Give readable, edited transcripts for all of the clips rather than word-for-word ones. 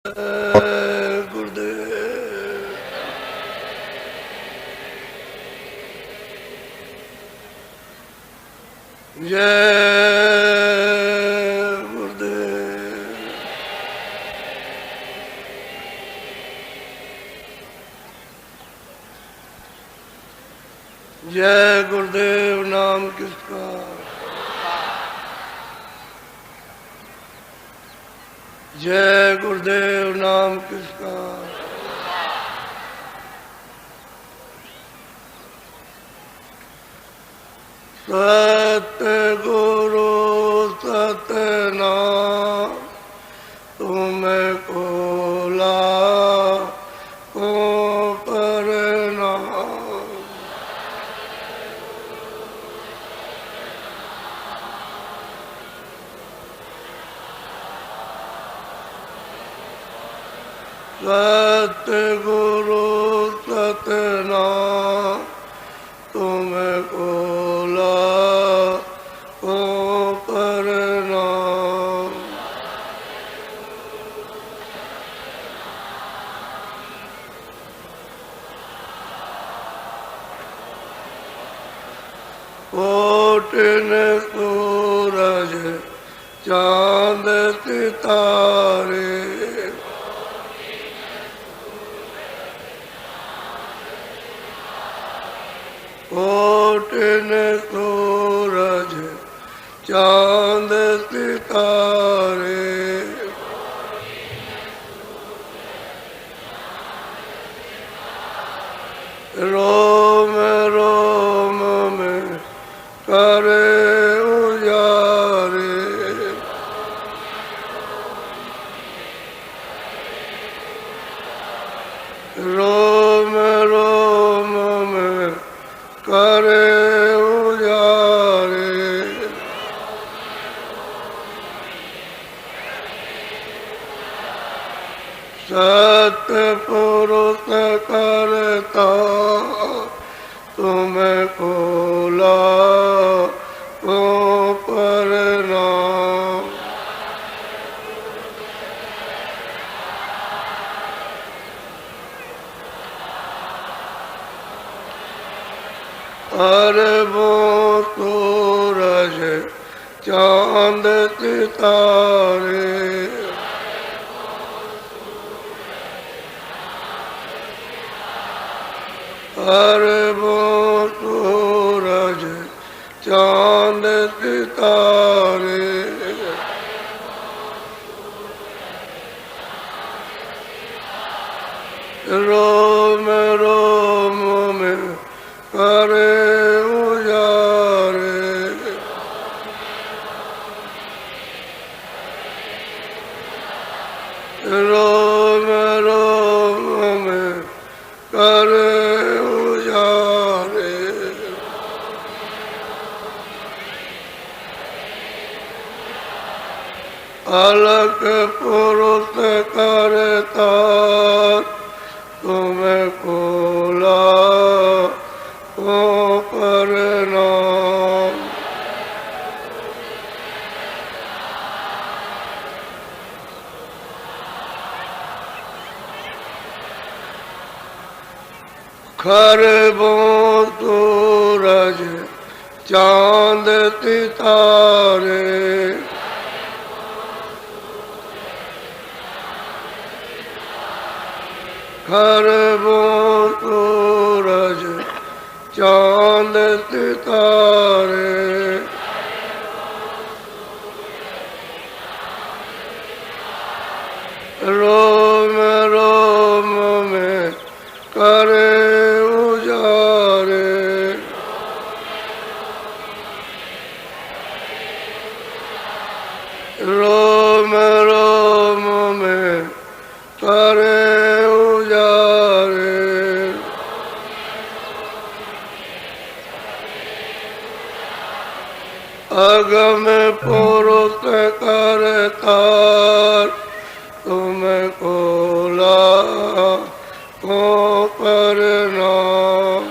गुरुदेव जय गुरुदेव जय गुरुदेव नाम किसका जय गुरुदेव नाम किसका सतगुरु सतनाम तुमको लाखों प्रणाम। सतगुरु सतनाम तुमको लाखों प्रणाम। कोटिन सूरज चांद सितारे कोटिन सूरज चांद सितारे रोम रोम में करे उजारे रोम रोम में करे उजारे सतपुरुष करता तुमको लाखों प्रणाम। अरबों सूरज चांद सितारे अरबों सूरज चांद सितारे रोम रोम में करे उजारे रोम रोम में करे उजारे अलग पुरुष करता तुमको लाखों प्रणाम। खरबों सूरज चांद सितारे खरबों सूरज चांद सितारे रोम रोम में करे उजारे रोम रोम में करे उजारे अगम पुरुष करता तुमको लाखों प्रणाम।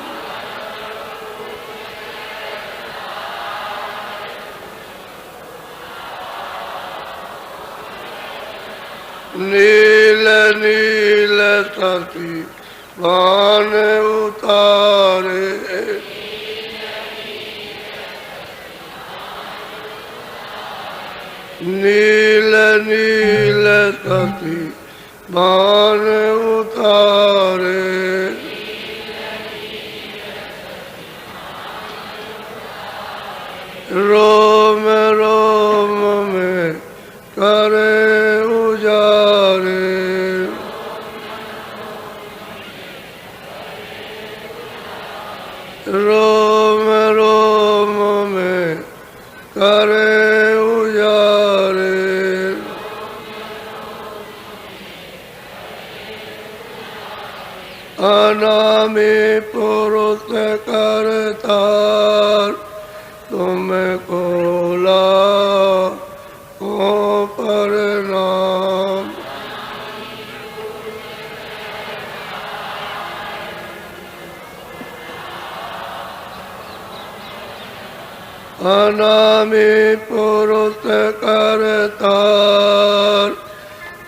नील नील सती बान उतारे। नील नील सती बान उतारे। रोम रोम में करे उजारे। रोम रोम में करे उजारे। अनामी पुरुष करतार तुम कोला को प्रणाम। अनामी पुरुष करतार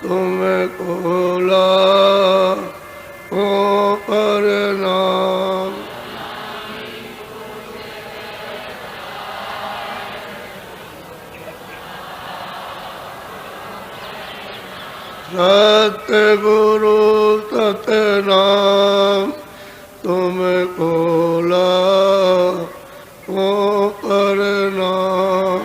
तुम कोला को प्रणाम। सतगुरु सतनाम तुम कोला को प्रणाम।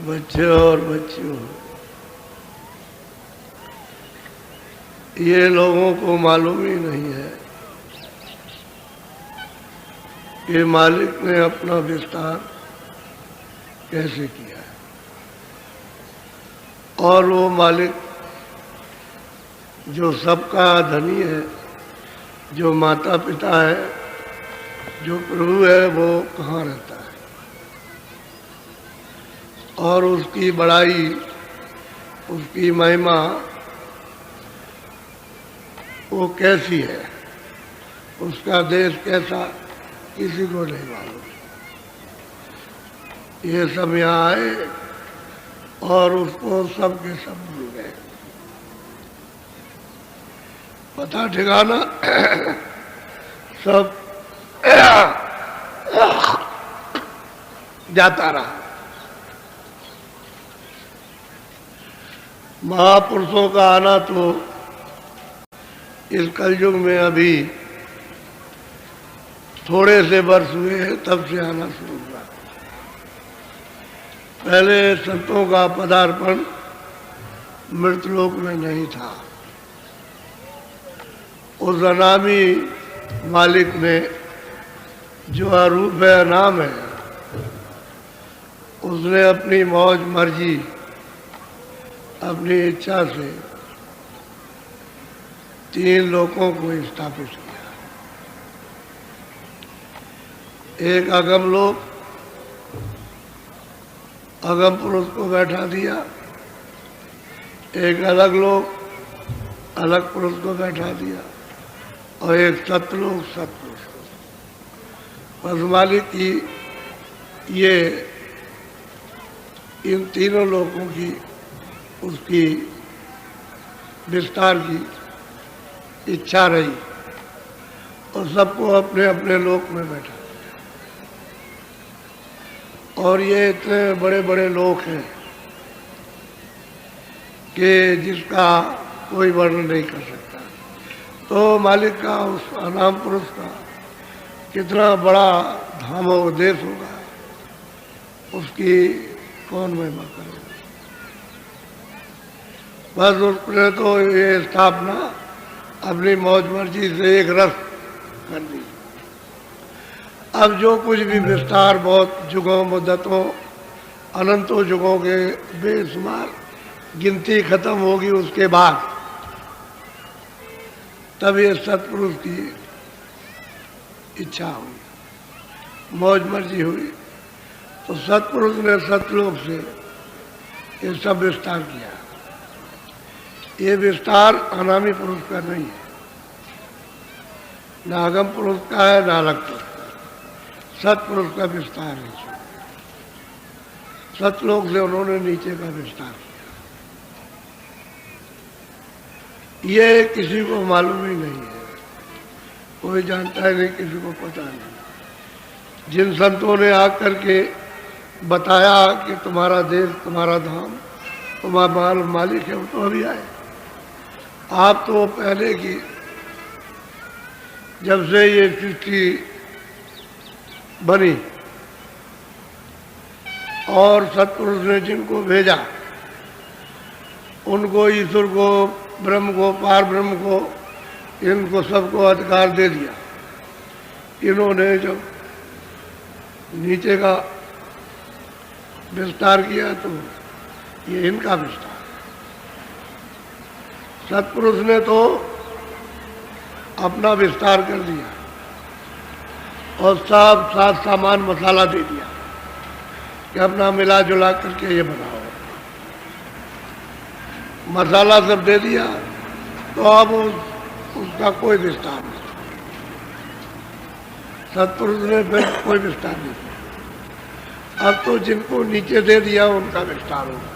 बच्चे और बच्चियों, ये लोगों को मालूम ही नहीं है कि मालिक ने अपना विस्तार कैसे किया है। और वो मालिक जो सबका धनी है, जो माता पिता है, जो प्रभु है, वो कहाँ रहता है और उसकी बड़ाई, उसकी महिमा वो कैसी है, उसका देश कैसा, किसी को नहीं मालूम। ये सब यहाँ आए और उसको सब के सब भूल गए। पता ठिकाना सब जाता रहा। महापुरुषों का आना तो इस कलयुग में अभी थोड़े से वर्ष हुए हैं, तब से आना शुरू हुआ। पहले संतों का पदार्पण मृतलोक में नहीं था। उस अनामी मालिक ने, जो अरूप है, अनाम है, उसने अपनी मौज मर्जी, अपनी इच्छा से 3 लोकों को स्थापित किया। एक अगम लोक, अगम पुरुष को बैठा दिया। एक अलग लोक, अलग पुरुष को बैठा दिया। और एक सतलोक, सतपुरुष को। बस मालिक की ये इन तीनों लोकों की, उसकी विस्तार की इच्छा रही और सबको अपने अपने लोक में बैठा। और ये इतने बड़े बड़े लोक हैं कि जिसका कोई वर्णन नहीं कर सकता। तो मालिक का, उस अनाम पुरुष का कितना बड़ा धाम और देश होगा, उसकी कौन महिमा करेगा। बस उसने तो ये स्थापना अपनी मौज मर्जी से एक रस कर दी। अब जो कुछ भी विस्तार बहुत युगों, मुद्दतों, अनंतों युगों के बेशुमार गिनती खत्म होगी, उसके बाद तब ये सतपुरुष की इच्छा हुई, मौज मर्जी हुई। तो सतपुरुष ने सतलोक से ये सब विस्तार किया। ये विस्तार अनामी पुरुष का नहीं है, ना आगम पुरुष का है, ना अलग पुरुष का, सतपुरुष का विस्तार है। सतलोक से उन्होंने नीचे का विस्तार किया। ये किसी को मालूम ही नहीं है, कोई जानता है नहीं, किसी को पता नहीं। जिन संतों ने आकर के बताया कि तुम्हारा देश, तुम्हारा धाम, तुम्हारा मालिक है, वो तो अभी आए। आप तो पहले की, जब से ये सृष्टि बनी और सतपुरुष ने जिनको भेजा, उनको, ईश्वर को, ब्रह्म को, पार ब्रह्म को, इनको सबको अधिकार दे दिया। इन्होंने जब नीचे का विस्तार किया तो ये इनका विस्तार। सतपुरुष ने तो अपना विस्तार कर दिया और सब साथ सामान मसाला दे दिया कि अपना मिला जुला करके ये बनाओ। मसाला सब दे दिया तो अब उसका कोई विस्तार नहीं। सतपुरुष ने फिर कोई विस्तार नहीं किया। अब तो जिनको नीचे दे दिया उनका विस्तार होगा,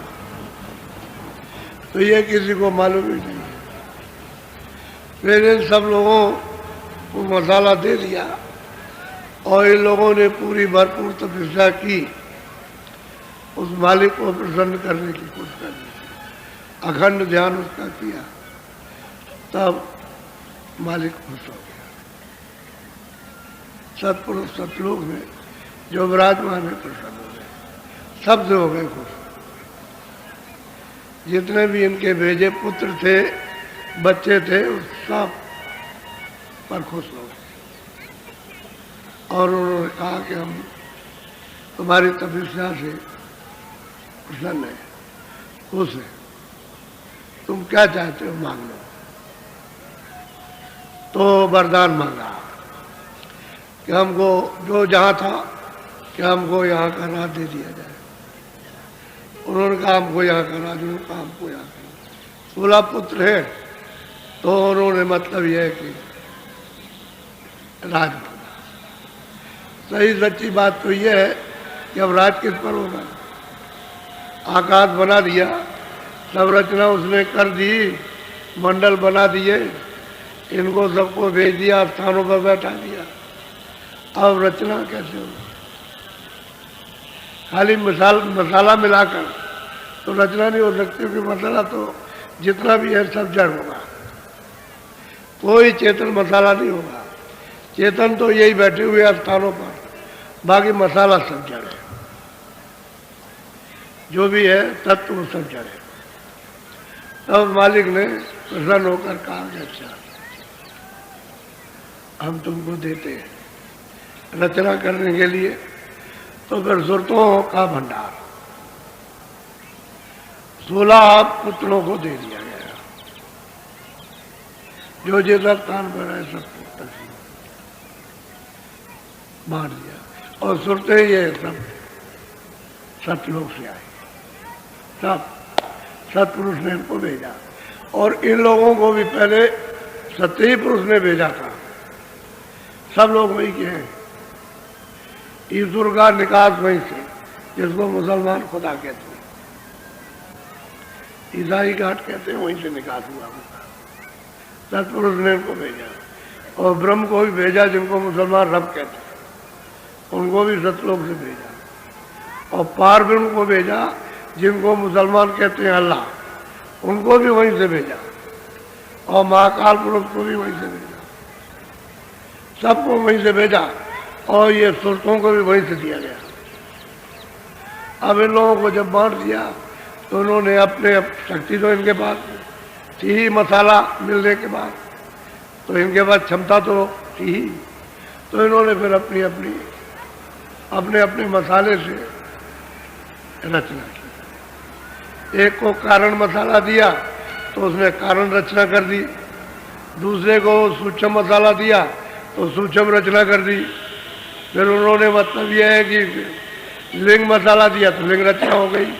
तो ये किसी को मालूम ही नहीं है। फिर इन सब लोगों को मसाला दे दिया और इन लोगों ने पूरी भरपूर तपस्या की, उस मालिक को प्रसन्न करने की कोशिश करी, अखंड ध्यान उसका किया, तब मालिक खुश हो गया। सतपुरुष सतलोक में जो विराजमान है प्रसन्न हो गए, सब से हो गए खुश। जितने भी इनके भेजे पुत्र थे, बच्चे थे, उस सब पर खुश हो गए और उन्होंने कहा कि हम तुम्हारी तपस्या से प्रसन्न है, खुश है, तुम क्या चाहते हो मांग लो। तो वरदान मांगा कि हमको जो जहाँ था कि हमको यहाँ का राज दे दिया जाए। उन्होंने कहा हमको यहाँ का राज, उन्होंने कहा हमको यहाँ का 16 पुत्र है, तो उन्होंने मतलब यह है कि राज बना। सही सच्ची बात तो यह है कि अब राज किस पर होगा। आकाश बना दिया, सब रचना उसने कर दी, मंडल बना दिए, इनको सबको भेज दिया, स्थानों पर बैठा दिया। अब रचना कैसे होगी? खाली मसाला मिलाकर तो रचना नहीं हो सकती, क्योंकि मसाला तो जितना भी है सब जड़ होगा, कोई चेतन मसाला नहीं होगा। चेतन तो यही बैठे हुए स्थानों पर, बाकी मसाला सब जड़ है। जो भी है तत्व वो सब जड़ है। तब मालिक ने प्रसन्न होकर कहा कि अच्छा, हम तुमको देते हैं रचना करने के लिए। तो फिर सुरतों का भंडार 16 पुत्रों को दे दिया गया, जो जितना स्थान पर है सबको तकसीम बांट दिया। और सुरते ये सब सतलोक से आए, सब सतपुरुष ने इनको भेजा। और इन लोगों को भी पहले सत्य पुरुष ने भेजा था। सब लोग वही के हैं, ईश्वर का निकास वहीं से, जिसको मुसलमान खुदा कहते हैं, ईसाई घाट कहते हैं, वहीं से निकास हुआ उनका। सतपुरुष ने इनको भेजा और ब्रह्म को भी भेजा, जिनको मुसलमान रब कहते हैं, उनको भी सतलोक से भेजा। और पार ब्रह्म को भेजा, जिनको मुसलमान कहते हैं अल्लाह, उनको भी वहीं से भेजा। और महाकाल पुरुष को भी वहीं से भेजा, सबको वहीं से भेजा। और ये सुरतों को भी वहीं से दिया गया। अब इन लोगों को जब बांट दिया तो उन्होंने अपने शक्ति तो इनके पास थी ही, मसाला मिलने के बाद तो इनके पास क्षमता तो थी ही, तो इन्होंने फिर अपने अपने मसाले से रचना की। एक को कारण मसाला दिया तो उसने कारण रचना कर दी, दूसरे को सूक्ष्म मसाला दिया तो सूक्ष्म रचना कर दी। फिर उन्होंने मतलब यह है कि लिंग मसाला दिया तो लिंग रचना हो गई,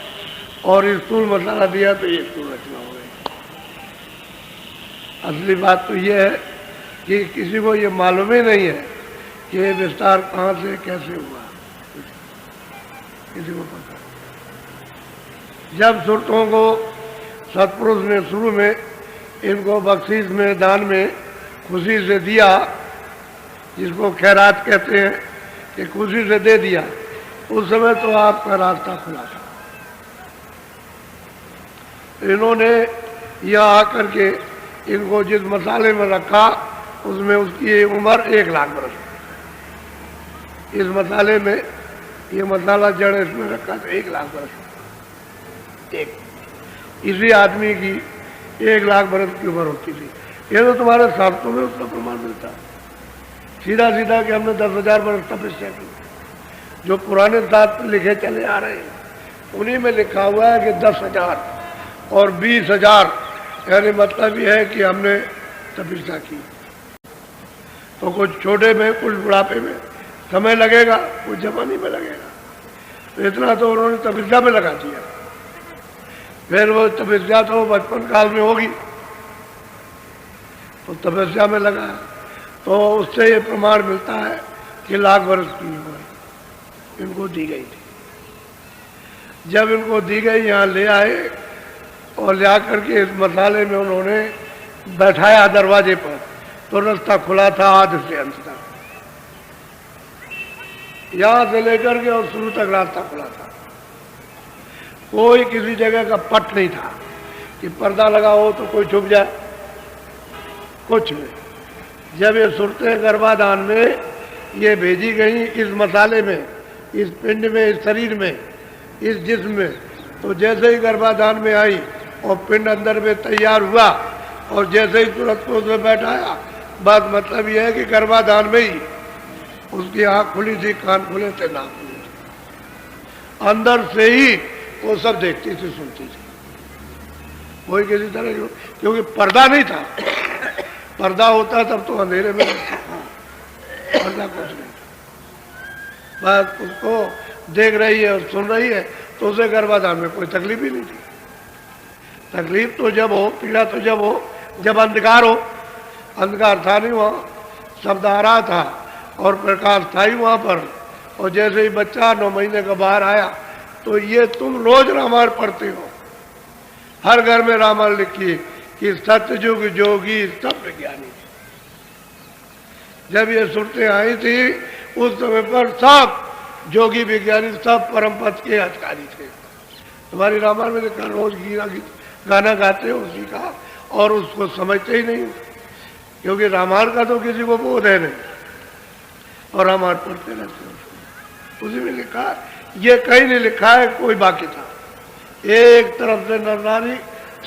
और स्थूल मसाला दिया तो ये स्थूल रचना हो गई। असली बात तो ये है कि किसी को ये मालूम ही नहीं है कि ये विस्तार कहाँ से कैसे हुआ, किसी को पता नहीं। जब सुरतों को सतपुरुष ने शुरू में इनको बख्शीश में, दान में खुशी से दिया, जिसको खैरात कहते हैं, कि खुशी से दे दिया, उस समय तो आपका रास्ता खुला था। इन्होंने यहाँ आकर के इनको जिस मसाले में रखा उसमें उसकी उम्र 1 लाख बरस। इस मसाले में ये मसाला जड़ इसमें रखा था 1 लाख बरस। एक इसी आदमी की 1 लाख बरस की उम्र होती थी। ये तो तुम्हारे शास्त्रों में उसका प्रमाण मिलता है सीधा सीधा कि हमने 10,000 बरस तपस्या की। जो पुराने शास्त्र लिखे चले आ रहे हैं उन्हीं में लिखा हुआ है कि 10,000 और 20,000, यानी मतलब ये है कि हमने तपस्या की। तो कुछ छोटे में, कुछ बुढ़ापे में समय लगेगा, कुछ जवानी में लगेगा। तो इतना तो उन्होंने तपस्या में लगा दिया। फिर वो तपस्या तो बचपन काल में होगी, तो तपस्या में लगा, तो उससे ये प्रमाण मिलता है कि लाख वर्ष की उम्र इनको दी गई थी। जब इनको दी गई, यहाँ ले आए और ले आकर के इस मसाले में उन्होंने बैठाया दरवाजे पर, तो रास्ता खुला था आदि से अंत तक, यहाँ से लेकर के और शुरू तक रास्ता खुला था। कोई किसी जगह का पट नहीं था कि पर्दा लगा हो तो कोई छुप जाए, कुछ नहीं। जब ये सुरतें गर्भाधान में ये भेजी गई इस मसाले में, इस पिंड में, इस शरीर में, इस जिस्म में, तो जैसे ही गर्भाधान में आई और पिंड अंदर में तैयार हुआ और जैसे ही तुरंत को उसमें बैठाया, बात मतलब यह है कि गर्भाधान में ही उसकी आँख खुली थी, कान खुले थे, नाक खुले थे, अंदर से ही वो सब देखती थी, सुनती थी। कोई किसी तरह की, क्योंकि पर्दा नहीं था। पर्दा होता तब तो अंधेरे में, पर्दा कुछ नहीं था। बस उसको देख रही है और सुन रही है, तो उसे गर्भाधान में कोई तकलीफ ही नहीं थी। तकलीफ तो जब हो, पीड़ा तो जब हो जब अंधकार हो। अंधकार था नहीं वहाँ, शब्द आ रहा था और प्रकाश था ही वहाँ पर। और जैसे ही बच्चा 9 महीने का बाहर आया, तो ये तुम रोज रामायण पढ़ते हो, हर घर में रामायण लिखी कि सतयुग जोगी सब विज्ञानी। जब ये सुरतें आई थी उस समय पर सब जोगी विज्ञानी, सब परम पद के अधिकारी थे। तुम्हारी रामायण में लिखा, रोज गाना गाते हो उसी का, और उसको समझते ही नहीं, क्योंकि रामायण का तो किसी को बोध है नहीं, और रामायण पढ़ते रहते हो। उसी में लिखा, ये कहीं नहीं लिखा है कोई बाकी था। एक तरफ से नर नारी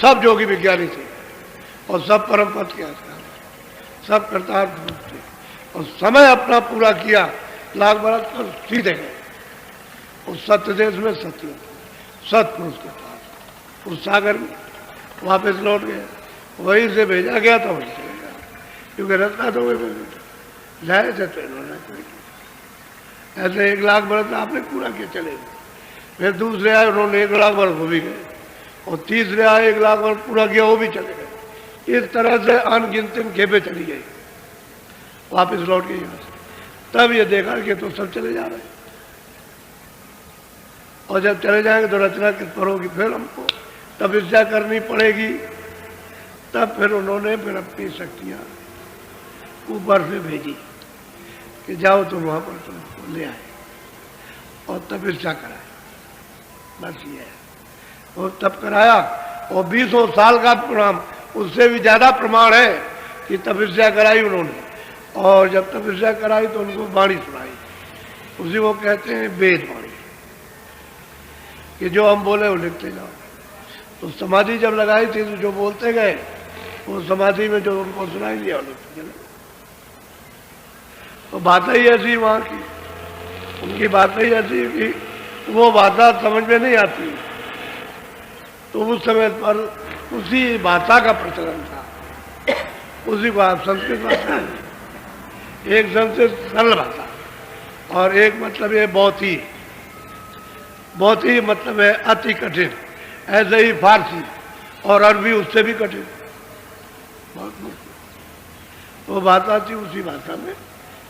सब जोगी विज्ञानी थे और सब परम पद के अधिकारी, सब कृतार्थ थे, और समय अपना पूरा किया, लाख बरस पर सीधे गए उस सत्य देश में, सत्य सतपुरुष के पास, उस सागर में वापस लौट गए। वहीं से भेजा गया था, वहीं चले गया, क्योंकि रास्ता तो वही जाए थे, तो इन्होंने ऐसे 1 लाख बरस आपने पूरा किया, चले गए। फिर दूसरे आए, उन्होंने 1 लाख बरस, वो भी गए, और तीसरे आए 1 लाख बरस पूरा किया, वो भी चले गए। इस तरह से अनगिनत खेपे चली गई, वापस लौट गई यहाँ से। तब ये देखा कि तो सब चले जा रहे हैं, और जब चले जाएंगे तो रचना किस पर होगी, फिर हमको तपस्या करनी पड़ेगी। तब फिर उन्होंने फिर अपनी शक्तियाँ ऊपर से भेजी कि जाओ तुम वहाँ पर तुमको ले आए और तपस्या कराए। बस ये है, और तब कराया, और 20 साल का प्रमाण, उससे भी ज़्यादा प्रमाण है कि तपस्या कराई उन्होंने। और जब तपस्या कराई तो उनको वाणी सुनाई, उसी को कहते हैं वेद वाणी, कि जो हम बोले वो लिखते जाओ। तो समाधि जब लगाई थी तो जो बोलते गए वो समाधि में जो उनको सुनाई दिया वो लिखते चले। तो बातें ही ऐसी वहाँ की, उनकी बातें ही ऐसी कि वो भाषा समझ में नहीं आती। तो उस समय पर उसी भाषा का प्रचलन था, उसी को आप संस्कृत भाषा, एक संस्कृत सरल भाषा, और एक मतलब ये बहुत ही मतलब है अति कठिन। ऐसे ही फारसी और अरबी उससे भी कठिन, बहुत मुश्किल। तो बात आती उसी भाषा में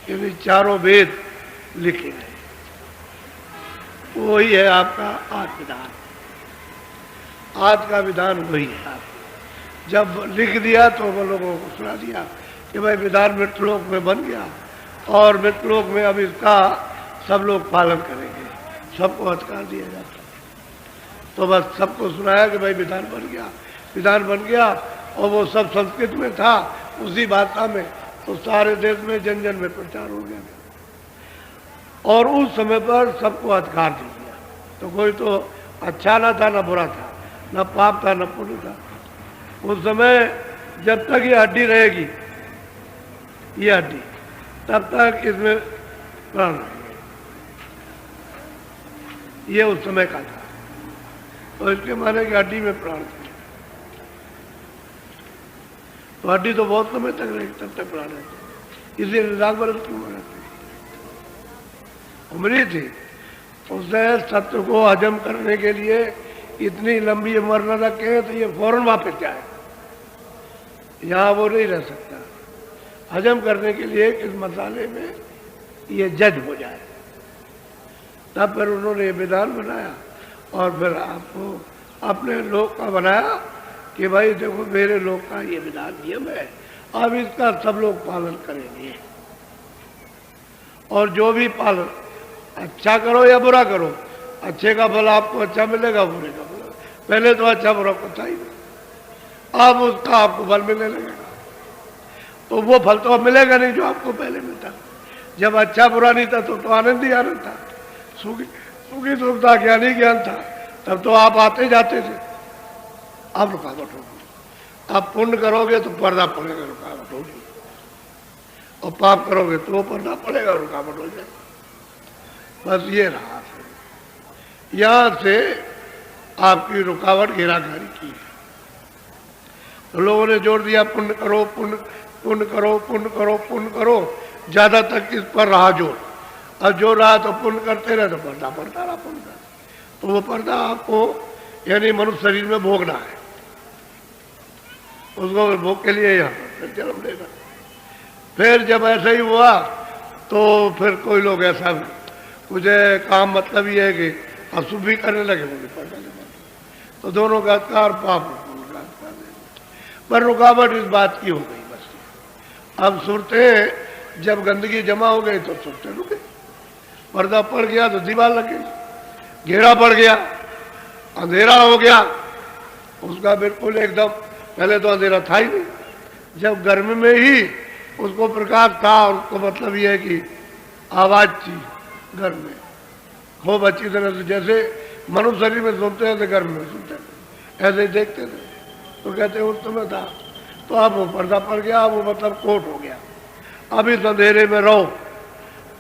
कि चारों वेद लिखे गए, वही है आपका आज विधान। आज का विधान वही है। आप जब लिख दिया तो वो लोगों को सुना दिया कि भाई विधान मृतलोक में बन गया और मृतलोक में अब इसका सब लोग पालन करेंगे, सबको अधिकार दिया जाता। तो बस सबको सुनाया कि भाई विधान बन गया, विधान बन गया। और वो सब संस्कृत में था, उसी भाषा में, तो सारे देश में जन जन में प्रचार हो गया। और उस समय पर सबको अधिकार दे दिया। तो कोई तो अच्छा ना था ना बुरा था, न पाप था न पुण्य था। उस समय जब तक ये हड्डी रहेगी, ये हड्डी, तब तक इसमें प्राण रहेंगे। ये उस समय का था। तो इसके माने कि हड्डी में प्राण थे। तो हड्डी तो बहुत समय तक रहेगी, तब तक प्राण रहते। इसलिए 1,00,000 वर्ष क्यों रहते, उम्र थी। उसने सत्य को हजम करने के लिए इतनी लंबी उम्र न रखे तो ये फौरन वापस जाए, यहाँ वो नहीं रह सकता। हजम करने के लिए इस मसाले में ये जज हो जाए, तब फिर उन्होंने ये विधान बनाया। और फिर आपको अपने लोग का बनाया कि भाई देखो मेरे लोग का ये विधान नियम है, अब इसका सब लोग पालन करेंगे। और जो भी पालन, अच्छा करो या बुरा करो, अच्छे का फल आपको अच्छा मिलेगा, बुरे का फल पहले तो अच्छा बुरा पता ही नहीं, अब उसका आपको फल मिलने लगेगा। तो वो फल तो अब मिलेगा नहीं जो आपको पहले मिलता। जब अच्छा बुरा नहीं था तो आनंद ही आनंद था, सुखी सुख था, ज्ञानी ज्ञान था, तब तो आप आते जाते थे। अब रुकावट होगी। आप पुण्य करोगे तो पर्दा पड़ेगा, रुकावट होगी। और पाप करोगे तो पर्दा पड़ेगा, रुकावट हो जाएगी। बस ये रहा। यहां से आपकी रुकावट घेराघारी की है। तो लोगों ने जोड़ दिया पुण्य करो, पुण्य पुण्य करो, पुण्य करो, पुण्य करो, ज्यादा तक इस पर रहा जोर। और जो रहा तो पुण्य करते रहे तो पर्दा पड़ता रहा पुण्य का। तो वो पर्दा आपको यानी मनुष्य शरीर में भोगना है, उसको भोग के लिए यहाँ पर जन्म लेना। फिर जब ऐसा ही हुआ तो फिर कोई लोग ऐसा मुझे काम मतलब ये है कि अशुभ भी करने लगे, मुझे पर्दा जमा। तो दोनों का अधिकार, पाप का अधिकार। पर रुकावट इस बात की हो गई बस। अब सुरतें जब गंदगी जमा हो गई तो सुरतें रुके, पर्दा पड़ गया तो दीवार लग गई, घेरा पड़ गया, अंधेरा हो गया उसका बिल्कुल एकदम। पहले तो अंधेरा था ही नहीं, जब गर्मी में ही उसको प्रकाश था। और उसको मतलब ये है कि आवाज थी घर में खूब अच्छी तरह से, जैसे मनुष्य शरीर में सुनते हैं तो घर में सुनते थे, ऐसे ही देखते थे। तो कहते उस समय था। तो अब वो पर्दा पड़ गया, अब वो मतलब कोट हो गया। अब इस अंधेरे में रहो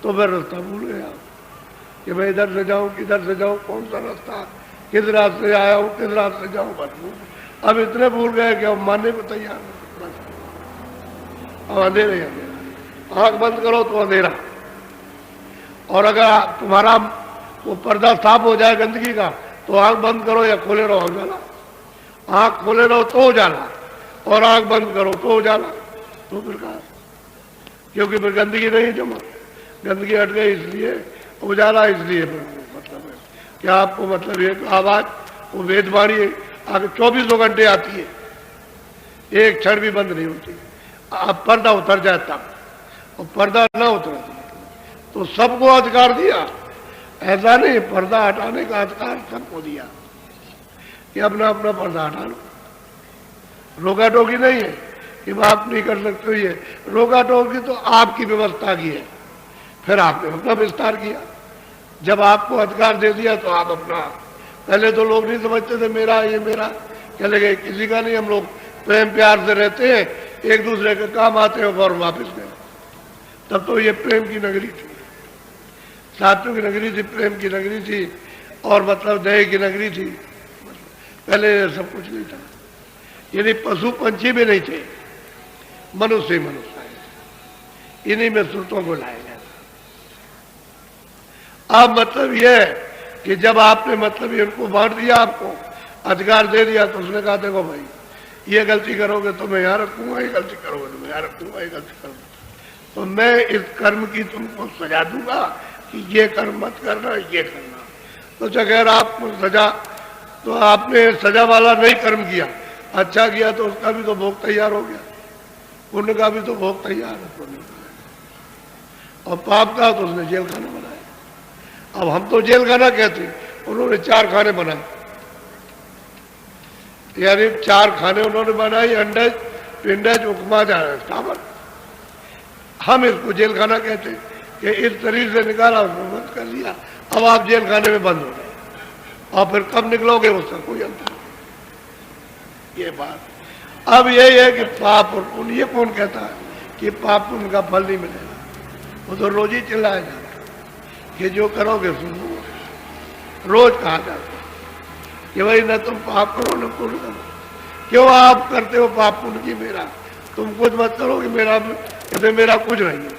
तो फिर रास्ता भूल गया कि मैं इधर से जाऊं किधर से जाऊं, कौन सा रास्ता, किस रास्ते से आया हूँ, किस रास्ते से जाऊं, बस अब इतने भूल गए कि अब मानने को तैयार नहीं। अब अंधेरे ही अंधेरा, आंख बंद करो तो अंधेरा। और अगर तुम्हारा वो पर्दा साफ हो जाए गंदगी का तो आंख बंद करो या खोले रहो उजाला, आंख खोले रहो तो उजाला और आंख बंद करो तो उजाला। तो फिर कहा, क्योंकि फिर गंदगी नहीं जमा, गंदगी हट गई इसलिए उजाला, इसलिए मतलब है कि आपको मतलब ये आवाज वो वेदवाणी आगे 24 घंटे आती है, एक क्षण भी बंद नहीं होती। अब पर्दा उतर जाए तब, और पर्दा ना उतरा तो सबको अधिकार दिया। ऐसा नहीं, पर्दा हटाने का अधिकार सबको दिया कि अपना अपना पर्दा हटा लो। रोका टोकी नहीं है कि आप नहीं कर सकते, ये रोका टोकी तो आपकी व्यवस्था की है। फिर आपने अपना विस्तार किया। जब आपको अधिकार दे दिया तो आप अपना, पहले तो लोग नहीं समझते थे मेरा ये मेरा, कह लगे किसी का नहीं, हम लोग प्रेम प्यार से रहते हैं, एक दूसरे के काम आते हैं और वापस गए। तब तो ये प्रेम की नगरी थी, सात्विक की नगरी थी, प्रेम की नगरी थी, और मतलब दया की नगरी थी। पहले सब कुछ नहीं था, यानी पशु पंछी भी नहीं थे, मनुष्य ही मनुष्य है। इन्हीं में सुरतों को लाया गया। अब मतलब यह है कि जब आपने मतलब इनको बांट दिया, आपको अधिकार दे दिया, तो उसने कहा देखो भाई ये गलती करोगे तो मैं यहाँ रखूंगा, ये गलती करोगे तो मैं यहाँ रखूंगा, ये गलती करोगे तो मैं इस कर्म की तुमको सजा दूंगा कि ये कर्म मत करना, ये करना। तो अगर आपको सजा, तो आपने सजा वाला नहीं कर्म किया, अच्छा किया तो उसका भी तो भोग तैयार हो गया, पुण्य का भी तो भोग तैयार है पुण्य का, और पाप का तो उसने जेल खाना बनाया। अब हम तो जेल खाना कहते हैं, उन्होंने 4 खाने बनाए, यानी 4 खाने उन्होंने बनाए, अंडज, पिंडज, उपमा, चावल। हम इसको जेल खाना कहते हैं कि इस शरीर से निकाला, उसको बंद कर लिया, अब आप जेल खाने में बंद हो गए, और फिर कब निकलोगे उसका कोई अंतर नहीं। ये बात अब यही है कि पाप और पुण्य, ये कौन कहता है कि पाप पुण्य का फल नहीं मिलेगा? वो तो रोज ही चिल्लाया जाता है कि जो करोगे सुनो, रोज कहा जाता है कि भाई न तुम पाप करो न पुण्य करो। क्यों आप करते हो पाप पुण्य की मेरा? तुम कुछ मत करो कि मेरा कुछ नहीं है।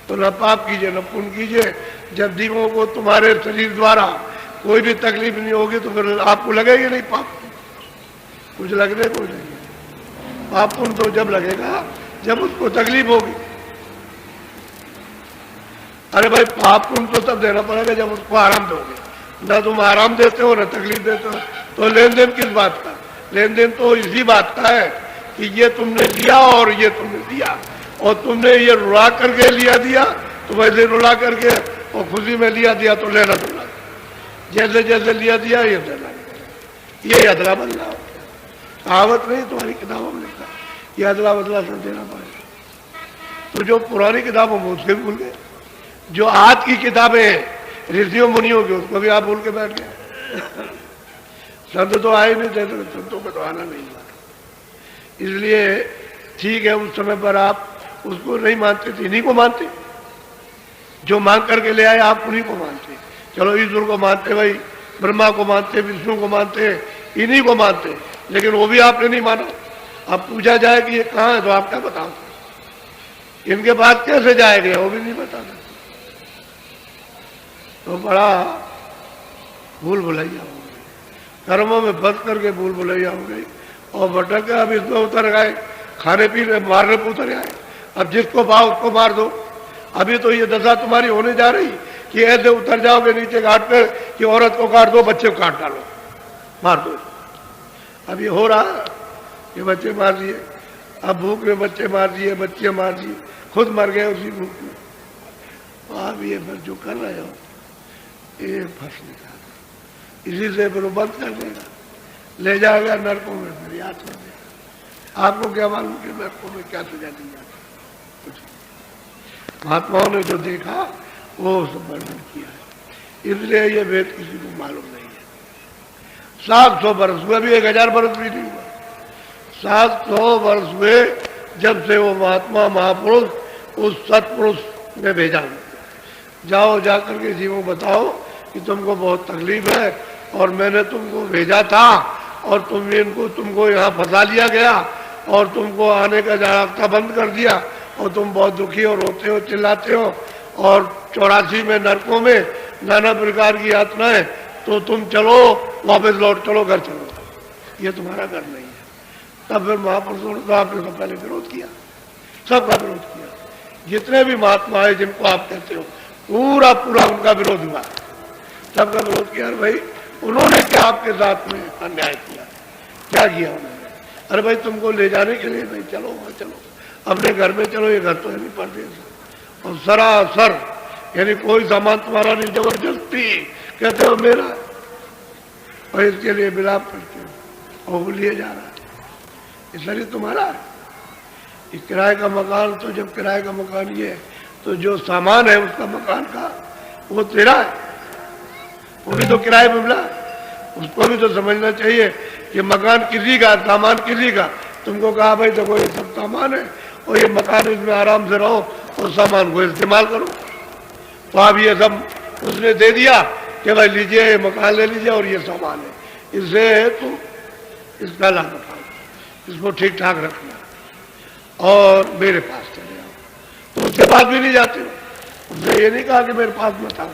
तो न पाप कीजिए न पुण्य कीजिए। जब जीवों को तुम्हारे शरीर द्वारा कोई भी तकलीफ नहीं होगी तो फिर आपको लगेगी नहीं पाप, कुछ लगने को नहीं। पाप पुण्य तो जब लगेगा जब उसको तकलीफ होगी। अरे भाई पाप पुण्य तो तब देना पड़ेगा जब उसको आराम दोगे। न तुम आराम देते हो न तकलीफ देते हो, तो लेन देन किस बात का? लेन देन तो इसी बात का है कि ये तुमने लिया और ये तुमने दिया, और तुमने ये रुला करके लिया दिया तो वैसे रुला करके और खुशी में लिया दिया तो लेना देना, जैसे जैसे लिया दिया ये देना, ये अदला बदला हो। कहावत नहीं तुम्हारी किताबों में लिखा, ये अदला बदला सब देना पड़ेगा। तो जो पुरानी किताबों में उसके भी भूल गए, जो आज की किताबें हैं ऋषियों मुनियों की उसको भी आप भूल के बैठ गए। संत तो आए नहीं थे, तो संतों को तो आना नहीं हुआ। इसलिए ठीक है, उस समय पर आप उसको नहीं मानते थे, इन्हीं को मानते, जो मांग करके ले आए आप उन्हीं को मानते। चलो ईश्वर को मानते, भाई ब्रह्मा को मानते, विष्णु को मानते, इन्हीं को मानते, लेकिन वो भी आपने नहीं माना। अब पूछा जाए कि ये कहाँ है तो आप क्या बताओ, इनके पास कैसे जाएगा वो भी नहीं बता सकते। तो बड़ा भूल भुलैया हो गई, कर्मों में फंस करके भूल भुलैया हो गई और भटक के अब इसमें उतर गए, खाने पीने मारने पर उतर आए। अब जिसको पाओ उसको मार दो। अभी तो ये दशा तुम्हारी होने जा रही कि ऐसे उतर जाओगे नीचे घाट पर कि औरत को काट दो, बच्चे को काट डालो, मार दो। अब ये हो रहा कि बच्चे मार दिए, अब भूख में बच्चे मार दिए, बच्चे मार दिए, खुद मर गए उसी भूख में। तो आप ये फिर जो कर रहे हो ये फंस निकाल, इसी से फिर बंद कर देगा, ले जाएगा नरकों में, फिर याद कर देगा। आपको क्या मालूम कि नरकों में क्या सजा दी जाती? कुछ महात्माओं ने जो देखा वो सब वर्णन किया है, इसलिए ये वेद किसी को मालूम नहीं है। 700 वर्ष हुए, अभी 1000 वर्ष भी नहीं हुआ, 700 वर्ष हुए जब से वो महात्मा महापुरुष उस सत्पुरुष ने भेजा, जाओ जाकर के जीवों बताओ कि तुमको बहुत तकलीफ है और मैंने तुमको भेजा था और तुमको यहाँ फंसा लिया गया और तुमको आने का रास्ता बंद कर दिया और तुम बहुत दुखी हो, रोते हो, चिल्लाते हो और 84 में नरकों में नाना प्रकार की यातनाएं, तो तुम चलो वापस लौट चलो, घर चलो, ये तुम्हारा घर नहीं है। तब फिर महापुरुषों ने तो आपने तो पहले विरोध किया, सबका विरोध किया। जितने भी महात्मा है जिनको आप कहते हो पूरा उनका विरोध हुआ, सबका विरोध किया। अरे भाई उन्होंने क्या आपके साथ में अन्याय किया, क्या किया उन्होंने? अरे भाई तुमको ले जाने के लिए, भाई चलो वहाँ चलो, अपने घर में चलो, ये घर तो है नहीं परदेश, और सरासर यानी कोई सामान तुम्हारा नहीं, जबरदस्ती कहते हो मेरा, और इसके लिए विलाप करते हो और वो लिए जा रहा है, ये शरीर तुम्हारा है। ये किराए का मकान, तो जब किराए का मकान ये है तो जो सामान है उसका मकान का वो तेरा है, वो भी तो किराए में मिला, उसको भी तो समझना चाहिए कि मकान किसी का, सामान किसी का। तुमको कहा भाई देखो ये सब सामान है और ये मकान, इसमें आराम से रहो और सामान को इस्तेमाल करो, तो आप ये सब उसने दे दिया कि भाई लीजिए ये मकान ले लीजिए और ये सामान है, इससे तुम इसका लाभ उठाओ, इसको ठीक ठाक रखना और मेरे पास चले आओ। तो उसके पास भी नहीं जाते हो, उसने ये नहीं कहा कि मेरे पास मत आओ,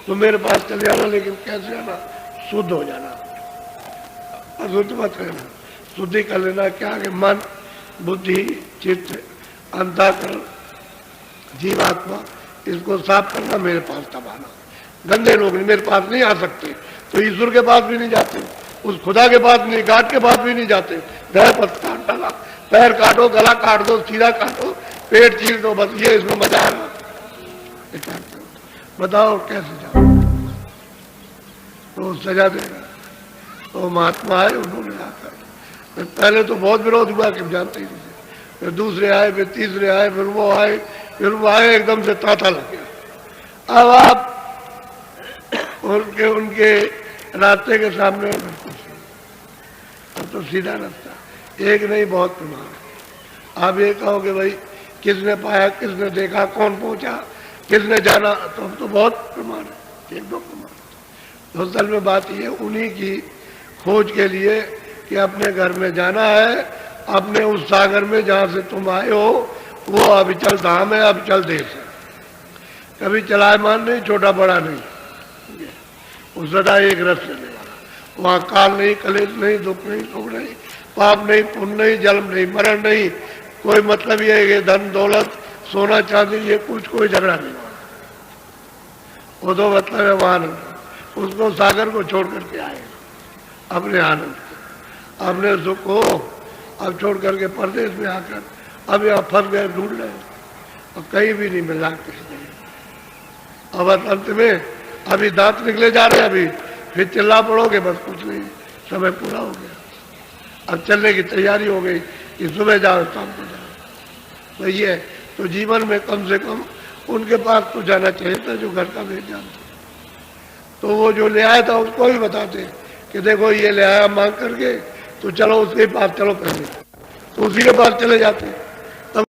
तो मेरे पास चले आना, लेकिन कैसे आना? शुद्ध हो जाना, अशुद्ध मत रहना, शुद्धि कर लेना। क्या कि मन, बुद्धि, चित्त, अंतःकरण, जीवात्मा, इसको साफ करना, मेरे पास तब आना। गंदे लोग मेरे पास नहीं आ सकते, तो ईश्वर के पास भी नहीं जाते, उस खुदा के पास नहीं, गाट के पास भी नहीं जाते। गए पत्ता काट डाला, पैर काटो, गला काट दो, सीधा काटो, पेट चीर दो, बस ये इसमें मजा आ रहा। बताओ कैसे जाओ? तो सजा देगा। तो महात्मा आए, उन्होंने आकर पहले तो बहुत विरोध हुआ कि जानते ही नहीं, फिर दूसरे आए, फिर तीसरे आए, फिर वो आए, फिर वो आए, एकदम से तांता लग गया। अब आप उनके रास्ते के सामने तो सीधा रास्ता, एक नहीं बहुत प्रमाण। आप ये कहो कि भाई किसने पाया, किसने देखा, कौन पहुंचा, किसने जाना, तो अब तो बहुत प्रमाण है, एक दो प्रमाण। तो असल में बात ये उन्हीं की खोज के लिए कि अपने घर में जाना है, अपने उस सागर में जहाँ से तुम आए हो, वो अविचल धाम है, अविचल देश है, कभी चलायमान नहीं, छोटा बड़ा नहीं, वो सदा एक रस चलने वाला। वहाँ काल नहीं, कलेश नहीं, दुख नहीं, सुख नहीं, पाप नहीं, पुण्य नहीं, जन्म नहीं, मरण नहीं, कोई मतलब ये है कि धन दौलत, सोना चांदी, ये कुछ कोई झगड़ा नहीं। वो तो मतलब है वहाँ उसको सागर को छोड़ करके आए अपने आनंद, अपने सुख को अब छोड़ करके परदेश में आकर अब यहाँ फंस गए, ढूंढ रहे और कहीं भी नहीं मिल रहा किसी ने। अब अंत में अभी दांत निकले जा रहे हैं, अभी फिर चिल्ला पड़ोगे, बस कुछ नहीं, समय पूरा हो गया। अब चलने की तैयारी हो गई कि सुबह जाओ शाम को जाओ। तो ये तो जीवन में कम से कम उनके पास तो जाना चाहिए था जो घर का भेद जानते। तो वो जो ले आया था उसको भी बताते कि देखो ये ले आया मांग करके, तो चलो उसके पास चलो पहले, तो उसी के पास चले जाते।